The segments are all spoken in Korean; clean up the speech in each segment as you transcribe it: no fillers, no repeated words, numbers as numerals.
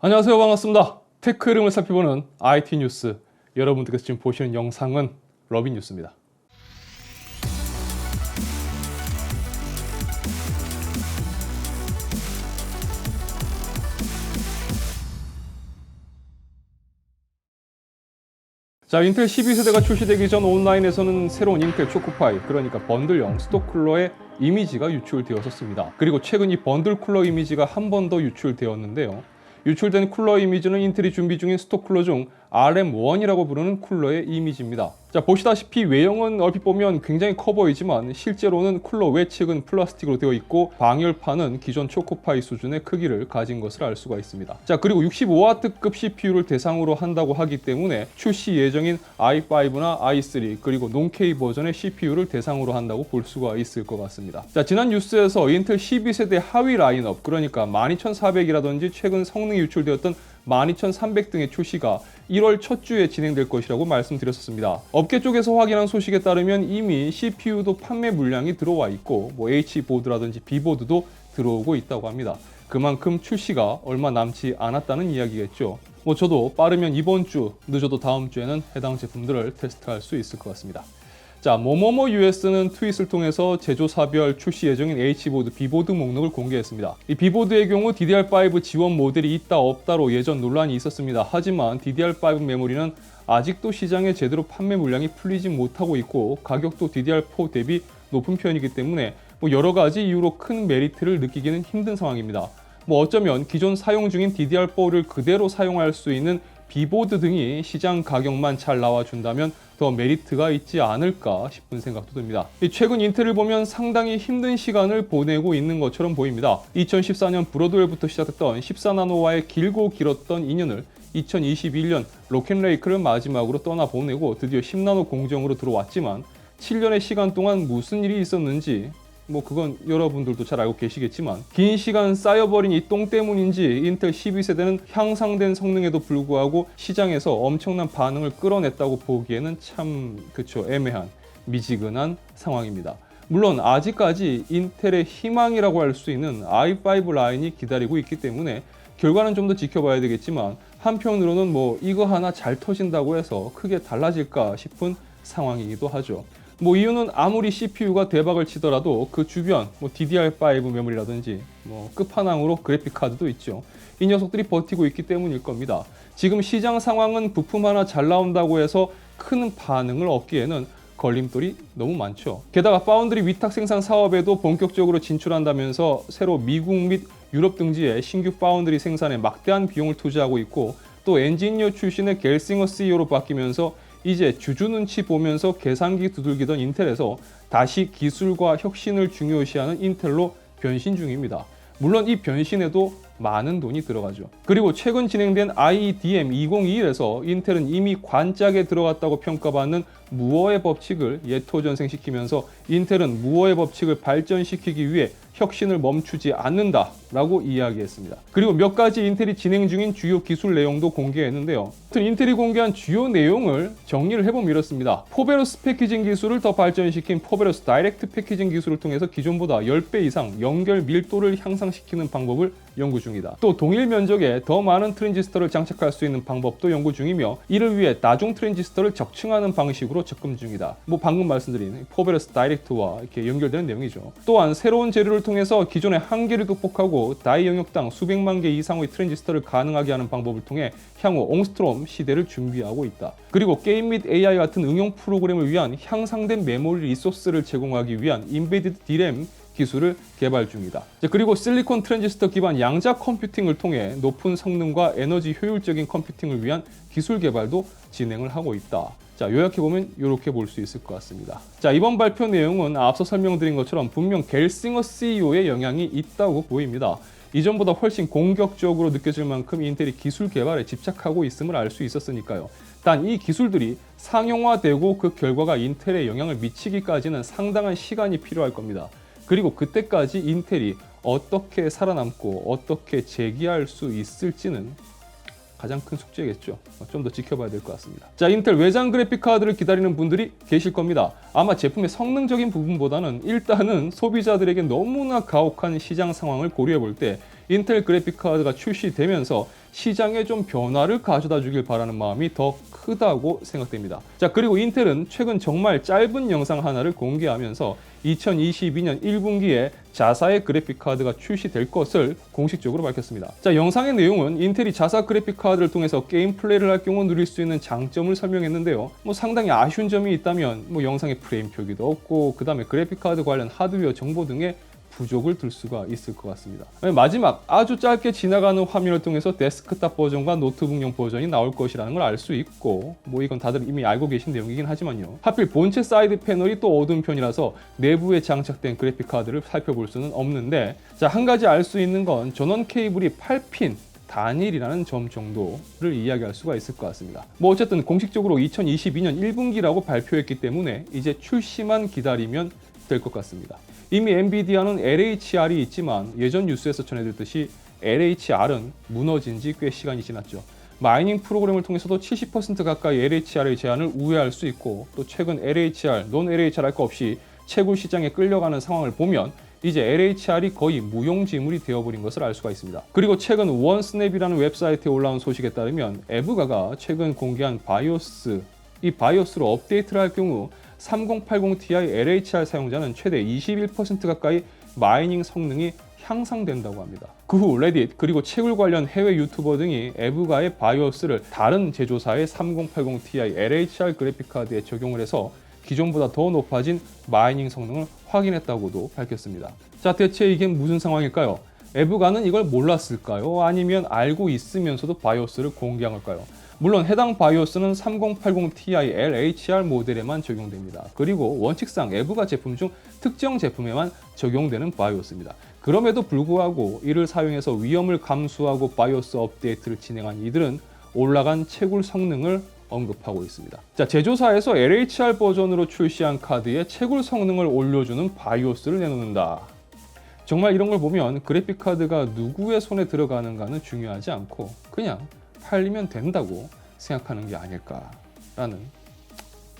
안녕하세요, 반갑습니다. 테크 흐름을 살펴보는 IT 뉴스. 여러분들께서 지금 보시는 영상은 러빈 뉴스입니다. 자, 인텔 12세대가 출시되기 전 온라인에서는 새로운 인텔 초코파이, 그러니까 번들형 스톡 쿨러의 이미지가 유출되었었습니다. 그리고 최근 이 번들 쿨러 이미지가 한 번 더 유출되었는데요. 유출된 쿨러 이미지는 인텔이 준비 중인 스톡 쿨러 중 RM1이라고 부르는 쿨러의 이미지입니다. 자, 보시다시피 외형은 얼핏 보면 굉장히 커 보이지만 실제로는 쿨러 외측은 플라스틱으로 되어 있고 방열판은 기존 초코파이 수준의 크기를 가진 것을 알 수가 있습니다. 자, 그리고 65W급 CPU를 대상으로 한다고 하기 때문에 출시 예정인 i5나 i3 그리고 논K 버전의 CPU를 대상으로 한다고 볼 수가 있을 것 같습니다. 자, 지난 뉴스에서 인텔 12세대 하위 라인업, 그러니까 12400이라든지 최근 성능이 유출되었던 12300 등의 출시가 1월 첫 주에 진행될 것이라고 말씀드렸었습니다. 업계 쪽에서 확인한 소식에 따르면 이미 CPU도 판매 물량이 들어와 있고 H보드라든지 B보드도 들어오고 있다고 합니다. 그만큼 출시가 얼마 남지 않았다는 이야기겠죠. 저도 빠르면 이번 주, 늦어도 다음 주에는 해당 제품들을 테스트할 수 있을 것 같습니다. 자, 모모모 US는 트윗을 통해서 제조사별 출시 예정인 H보드, B보드 목록을 공개했습니다. 이 B보드의 경우 DDR5 지원 모델이 있다 없다로 예전 논란이 있었습니다. 하지만 DDR5 메모리는 아직도 시장에 제대로 판매 물량이 풀리지 못하고 있고 가격도 DDR4 대비 높은 편이기 때문에 여러 가지 이유로 큰 메리트를 느끼기는 힘든 상황입니다. 어쩌면 기존 사용 중인 DDR4를 그대로 사용할 수 있는 B보드 등이 시장 가격만 잘 나와준다면 더 메리트가 있지 않을까 싶은 생각도 듭니다. 최근 인텔을 보면 상당히 힘든 시간을 보내고 있는 것처럼 보입니다. 2014년 브로드웰부터 시작했던 14나노와의 길고 길었던 인연을 2021년 로켓레이크를 마지막으로 떠나보내고 드디어 10나노 공정으로 들어왔지만 7년의 시간 동안 무슨 일이 있었는지 그건 여러분들도 잘 알고 계시겠지만 긴 시간 쌓여버린 이 똥 때문인지 인텔 12세대는 향상된 성능에도 불구하고 시장에서 엄청난 반응을 끌어냈다고 보기에는 참 애매한 미지근한 상황입니다. 물론 아직까지 인텔의 희망이라고 할 수 있는 i5 라인이 기다리고 있기 때문에 결과는 좀 더 지켜봐야 되겠지만 한편으로는 이거 하나 잘 터진다고 해서 크게 달라질까 싶은 상황이기도 하죠. 이유는 아무리 CPU가 대박을 치더라도 그 주변 DDR5 메모리라든지 끝판왕으로 그래픽 카드도 있죠. 이 녀석들이 버티고 있기 때문일 겁니다. 지금 시장 상황은 부품 하나 잘 나온다고 해서 큰 반응을 얻기에는 걸림돌이 너무 많죠. 게다가 파운드리 위탁 생산 사업에도 본격적으로 진출한다면서 새로 미국 및 유럽 등지에 신규 파운드리 생산에 막대한 비용을 투자하고 있고 또 엔지니어 출신의 겔싱어 CEO로 바뀌면서 이제 주주 눈치 보면서 계산기 두들기던 인텔에서 다시 기술과 혁신을 중요시하는 인텔로 변신 중입니다. 물론 이 변신에도 많은 돈이 들어가죠. 그리고 최근 진행된 IEDM 2021에서 인텔은 이미 관짝에 들어갔다고 평가받는 무어의 법칙을 예토전생시키면서 인텔은 무어의 법칙을 발전시키기 위해 혁신을 멈추지 않는다라고 이야기했습니다. 그리고 몇 가지 인텔이 진행 중인 주요 기술 내용도 공개했는데요. 인텔이 공개한 주요 내용을 정리를 해보면 이렇습니다. 포베러스 패키징 기술을 더 발전시킨 포베러스 다이렉트 패키징 기술을 통해서 기존보다 10배 이상 연결 밀도를 향상시키는 방법을 연구 중이다. 또 동일 면적에 더 많은 트랜지스터를 장착할 수 있는 방법도 연구 중이며 이를 위해 다중 트랜지스터를 적층하는 방식으로 접근 중이다. 방금 말씀드린 포베러스 다이렉트와 이렇게 연결되는 내용이죠. 또한 새로운 재료를 통해서 기존의 한계를 극복하고 다이 영역당 수백만 개 이상의 트랜지스터를 가능하게 하는 방법을 통해 향후 옹스트롬 시대를 준비하고 있다. 그리고 게임 및 AI 같은 응용 프로그램을 위한 향상된 메모리 리소스를 제공하기 위한 인베디드 D램 기술을 개발 중이다. 그리고 실리콘 트랜지스터 기반 양자 컴퓨팅을 통해 높은 성능과 에너지 효율적인 컴퓨팅을 위한 기술 개발도 진행을 하고 있다. 자, 요약해보면 이렇게 볼 수 있을 것 같습니다. 자, 이번 발표 내용은 앞서 설명드린 것처럼 분명 겔싱어 CEO의 영향이 있다고 보입니다. 이전보다 훨씬 공격적으로 느껴질 만큼 인텔이 기술 개발에 집착하고 있음을 알 수 있었으니까요. 단 이 기술들이 상용화되고 그 결과가 인텔에 영향을 미치기까지는 상당한 시간이 필요할 겁니다. 그리고 그때까지 인텔이 어떻게 살아남고 어떻게 재기할 수 있을지는 가장 큰 숙제겠죠. 좀 더 지켜봐야 될 것 같습니다. 자, 인텔 외장 그래픽 카드를 기다리는 분들이 계실 겁니다. 아마 제품의 성능적인 부분보다는 일단은 소비자들에게 너무나 가혹한 시장 상황을 고려해 볼 때 인텔 그래픽카드가 출시되면서 시장에 좀 변화를 가져다 주길 바라는 마음이 더 크다고 생각됩니다. 자, 그리고 인텔은 최근 정말 짧은 영상 하나를 공개하면서 2022년 1분기에 자사의 그래픽카드가 출시될 것을 공식적으로 밝혔습니다. 자, 영상의 내용은 인텔이 자사 그래픽카드를 통해서 게임 플레이를 할 경우 누릴 수 있는 장점을 설명했는데요. 상당히 아쉬운 점이 있다면 영상에 프레임 표기도 없고 그 다음에 그래픽카드 관련 하드웨어 정보 등의 부족을 들 수가 있을 것 같습니다. 마지막 아주 짧게 지나가는 화면을 통해서 데스크탑 버전과 노트북용 버전이 나올 것이라는 걸 알 수 있고 이건 다들 이미 알고 계신 내용이긴 하지만요. 하필 본체 사이드 패널이 또 어두운 편이라서 내부에 장착된 그래픽카드를 살펴볼 수는 없는데, 자, 한 가지 알 수 있는 건 전원 케이블이 8핀 단일이라는 점 정도를 이야기할 수가 있을 것 같습니다. 어쨌든 공식적으로 2022년 1분기라고 발표했기 때문에 이제 출시만 기다리면 될 것 같습니다. 이미 엔비디아는 LHR이 있지만 예전 뉴스에서 전해드렸듯이 LHR은 무너진 지 꽤 시간이 지났죠. 마이닝 프로그램을 통해서도 70% 가까이 LHR의 제한을 우회할 수 있고, 또 최근 LHR, 논 LHR 할 거 없이 채굴 시장에 끌려가는 상황을 보면 이제 LHR이 거의 무용지물이 되어버린 것을 알 수가 있습니다. 그리고 최근 원스냅이라는 웹사이트에 올라온 소식에 따르면 에브가가 최근 공개한 바이오스, 이 바이오스로 업데이트를 할 경우 3080 Ti LHR 사용자는 최대 21% 가까이 마이닝 성능이 향상된다고 합니다. 그 후 레딧 그리고 채굴 관련 해외 유튜버 등이 에브가의 바이오스를 다른 제조사의 3080 Ti LHR 그래픽카드에 적용을 해서 기존보다 더 높아진 마이닝 성능을 확인했다고도 밝혔습니다. 자, 대체 이게 무슨 상황일까요? 에브가는 이걸 몰랐을까요? 아니면 알고 있으면서도 바이오스를 공개한 걸까요? 물론 해당 바이오스는 3080 Ti LHR 모델에만 적용됩니다. 그리고 원칙상 에브가 제품 중 특정 제품에만 적용되는 바이오스입니다. 그럼에도 불구하고 이를 사용해서 위험을 감수하고 바이오스 업데이트를 진행한 이들은 올라간 채굴 성능을 언급하고 있습니다. 자, 제조사에서 LHR 버전으로 출시한 카드에 채굴 성능을 올려주는 바이오스를 내놓는다. 정말 이런 걸 보면 그래픽 카드가 누구의 손에 들어가는가는 중요하지 않고 그냥 팔리면 된다고 생각하는 게 아닐까라는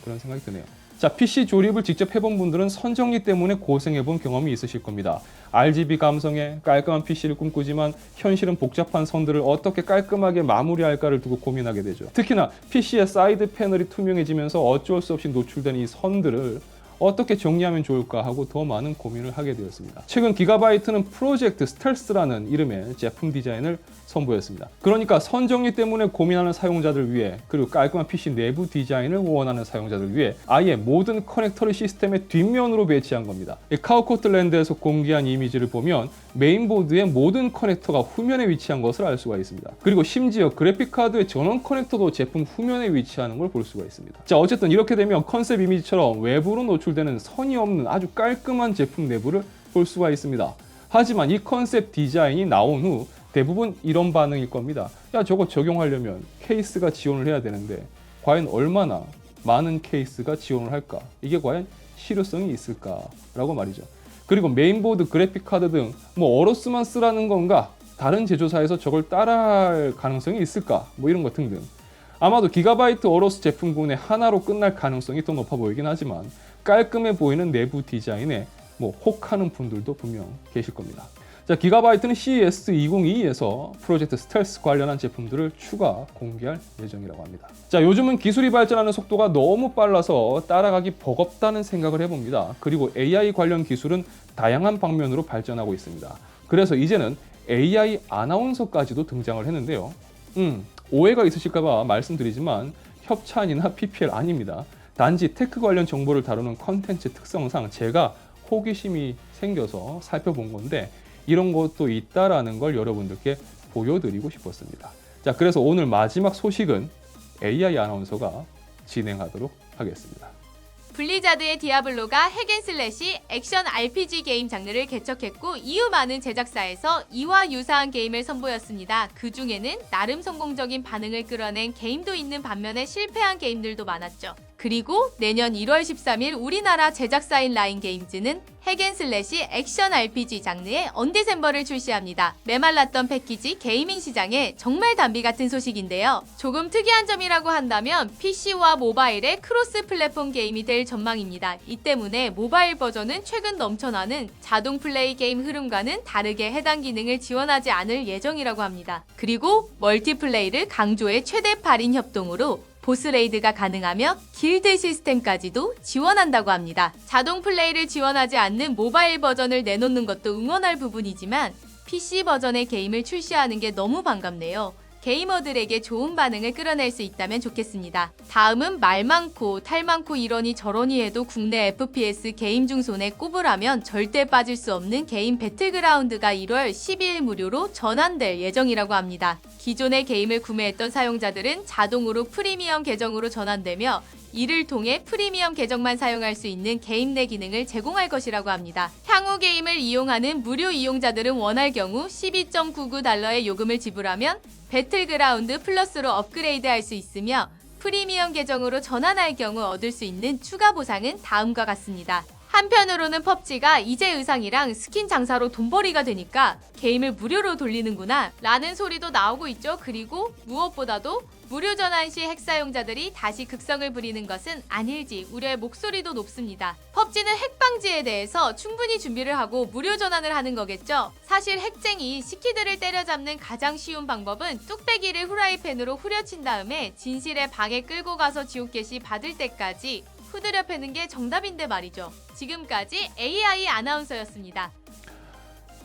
그런 생각이 드네요. 자, PC 조립을 직접 해본 분들은 선정리 때문에 고생해본 경험이 있으실 겁니다. RGB 감성의 깔끔한 PC를 꿈꾸지만 현실은 복잡한 선들을 어떻게 깔끔하게 마무리할까를 두고 고민하게 되죠. 특히나 PC의 사이드 패널이 투명해지면서 어쩔 수 없이 노출된 이 선들을 어떻게 정리하면 좋을까 하고 더 많은 고민을 하게 되었습니다. 최근 기가바이트는 프로젝트 스텔스라는 이름의 제품 디자인을 선보였습니다. 그러니까 선 정리 때문에 고민하는 사용자들 위해, 그리고 깔끔한 PC 내부 디자인을 원하는 사용자들 위해 아예 모든 커넥터를 시스템의 뒷면으로 배치한 겁니다. 카우코틀랜드에서 공개한 이미지를 보면 메인보드의 모든 커넥터가 후면에 위치한 것을 알 수가 있습니다. 그리고 심지어 그래픽카드의 전원 커넥터도 제품 후면에 위치하는 걸 볼 수가 있습니다. 자, 어쨌든 이렇게 되면 컨셉 이미지처럼 외부로 노출되는 선이 없는 아주 깔끔한 제품 내부를 볼 수가 있습니다. 하지만 이 컨셉 디자인이 나온 후 대부분 이런 반응일 겁니다. 야, 저거 적용하려면 케이스가 지원을 해야 되는데 과연 얼마나 많은 케이스가 지원을 할까? 이게 과연 실효성이 있을까라고 말이죠. 그리고 메인보드, 그래픽카드 등 어로스만 쓰라는 건가? 다른 제조사에서 저걸 따라할 가능성이 있을까? 이런 것 등등. 아마도 기가바이트 어로스 제품군의 하나로 끝날 가능성이 더 높아 보이긴 하지만 깔끔해 보이는 내부 디자인에 혹하는 분들도 분명 계실 겁니다. 자, 기가바이트는 CES 2022에서 프로젝트 스텔스 관련한 제품들을 추가 공개할 예정이라고 합니다. 자, 요즘은 기술이 발전하는 속도가 너무 빨라서 따라가기 버겁다는 생각을 해봅니다. 그리고 AI 관련 기술은 다양한 방면으로 발전하고 있습니다. 그래서 이제는 AI 아나운서까지도 등장을 했는데요. 오해가 있으실까봐 말씀드리지만 협찬이나 PPL 아닙니다. 단지 테크 관련 정보를 다루는 컨텐츠 특성상 제가 호기심이 생겨서 살펴본 건데 이런 것도 있다라는 걸 여러분들께 보여드리고 싶었습니다. 자, 그래서 오늘 마지막 소식은 AI 아나운서가 진행하도록 하겠습니다. 블리자드의 디아블로가 핵앤슬래시 액션 RPG 게임 장르를 개척했고 이후 많은 제작사에서 이와 유사한 게임을 선보였습니다. 그 중에는 나름 성공적인 반응을 끌어낸 게임도 있는 반면에 실패한 게임들도 많았죠. 그리고 내년 1월 13일 우리나라 제작사인 라인게임즈는 핵앤슬래시 액션 RPG 장르의 언디셈버를 출시합니다. 메말랐던 패키지 게이밍 시장에 정말 담비 같은 소식인데요. 조금 특이한 점이라고 한다면 PC와 모바일의 크로스 플랫폼 게임이 될 전망입니다. 이 때문에 모바일 버전은 최근 넘쳐나는 자동 플레이 게임 흐름과는 다르게 해당 기능을 지원하지 않을 예정이라고 합니다. 그리고 멀티플레이를 강조해 최대 8인 협동으로 보스레이드가 가능하며 길드 시스템까지도 지원한다고 합니다. 자동 플레이를 지원하지 않는 모바일 버전을 내놓는 것도 응원할 부분이지만 PC 버전의 게임을 출시하는 게 너무 반갑네요. 게이머들에게 좋은 반응을 끌어낼 수 있다면 좋겠습니다. 다음은 말 많고 탈 많고 이러니 저러니 해도 국내 FPS 게임 중 손에 꼽으라면 절대 빠질 수 없는 게임 배틀그라운드가 1월 12일 무료로 전환될 예정이라고 합니다. 기존의 게임을 구매했던 사용자들은 자동으로 프리미엄 계정으로 전환되며 이를 통해 프리미엄 계정만 사용할 수 있는 게임 내 기능을 제공할 것이라고 합니다. 향후 게임을 이용하는 무료 이용자들은 원할 경우 12.99달러의 요금을 지불하면 배틀그라운드 플러스로 업그레이드할 수 있으며 프리미엄 계정으로 전환할 경우 얻을 수 있는 추가 보상은 다음과 같습니다. 한편으로는 펍지가 이제 의상이랑 스킨 장사로 돈벌이가 되니까 게임을 무료로 돌리는구나 라는 소리도 나오고 있죠. 그리고 무엇보다도 무료 전환 시 핵 사용자들이 다시 극성을 부리는 것은 아닐지 우려의 목소리도 높습니다. 펍지는 핵 방지에 대해서 충분히 준비를 하고 무료 전환을 하는 거겠죠. 사실 핵쟁이 시키들을 때려잡는 가장 쉬운 방법은 뚝배기를 후라이팬으로 후려친 다음에 진실의 방에 끌고 가서 지옥게시 받을 때까지 후드려 패는 게 정답인데 말이죠. 지금까지 AI 아나운서였습니다.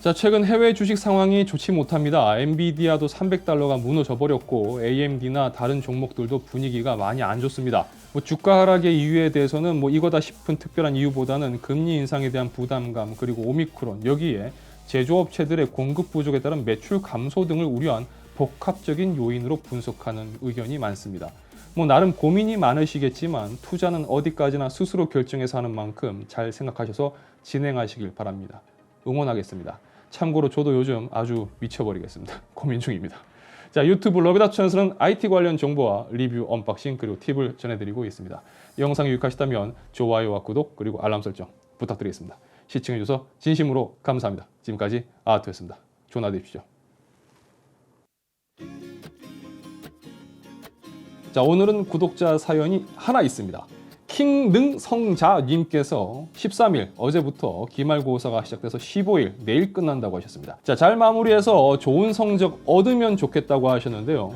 자, 최근 해외 주식 상황이 좋지 못합니다. 엔비디아도 300달러가 무너져 버렸고 AMD나 다른 종목들도 분위기가 많이 안 좋습니다. 주가 하락의 이유에 대해서는 이거다 싶은 특별한 이유보다는 금리 인상에 대한 부담감, 그리고 오미크론, 여기에 제조업체들의 공급 부족에 따른 매출 감소 등을 우려한 복합적인 요인으로 분석하는 의견이 많습니다. 나름 고민이 많으시겠지만 투자는 어디까지나 스스로 결정해서 하는 만큼 잘 생각하셔서 진행하시길 바랍니다. 응원하겠습니다. 참고로 저도 요즘 아주 미쳐버리겠습니다. 고민 중입니다. 자, 유튜브 러비다투천에서는 IT 관련 정보와 리뷰, 언박싱, 그리고 팁을 전해드리고 있습니다. 영상이 유익하시다면 좋아요와 구독, 그리고 알람 설정 부탁드리겠습니다. 시청해주셔서 진심으로 감사합니다. 지금까지 아하투였습니다. 좋은 하루 되십시오. 자, 오늘은 구독자 사연이 하나 있습니다. 킹능성자님께서 13일 어제부터 기말고사가 시작돼서 15일 내일 끝난다고 하셨습니다. 자, 잘 마무리해서 좋은 성적 얻으면 좋겠다고 하셨는데요.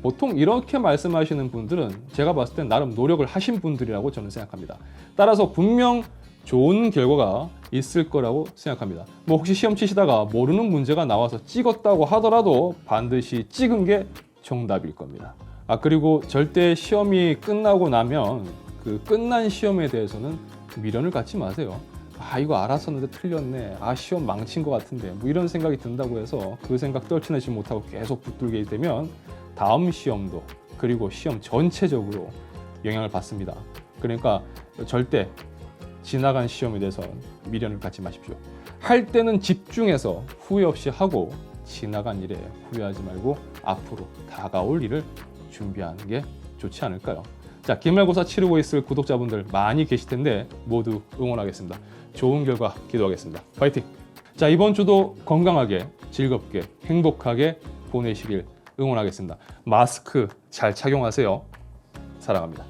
보통 이렇게 말씀하시는 분들은 제가 봤을 땐 나름 노력을 하신 분들이라고 저는 생각합니다. 따라서 분명 좋은 결과가 있을 거라고 생각합니다. 혹시 시험 치시다가 모르는 문제가 나와서 찍었다고 하더라도 반드시 찍은 게 정답일 겁니다. 그리고 절대 시험이 끝나고 나면 그 끝난 시험에 대해서는 미련을 갖지 마세요. 이거 알았었는데 틀렸네. 시험 망친 것 같은데. 이런 생각이 든다고 해서 그 생각 떨쳐내지 못하고 계속 붙들게 되면 다음 시험도, 그리고 시험 전체적으로 영향을 받습니다. 그러니까 절대 지나간 시험에 대해서 미련을 갖지 마십시오. 할 때는 집중해서 후회 없이 하고, 지나간 일에 후회하지 말고 앞으로 다가올 일을 준비하는 게 좋지 않을까요? 자, 기말고사 치르고 있을 구독자분들 많이 계실 텐데 모두 응원하겠습니다. 좋은 결과 기도하겠습니다. 파이팅! 자, 이번 주도 건강하게, 즐겁게, 행복하게 보내시길 응원하겠습니다. 마스크 잘 착용하세요. 사랑합니다.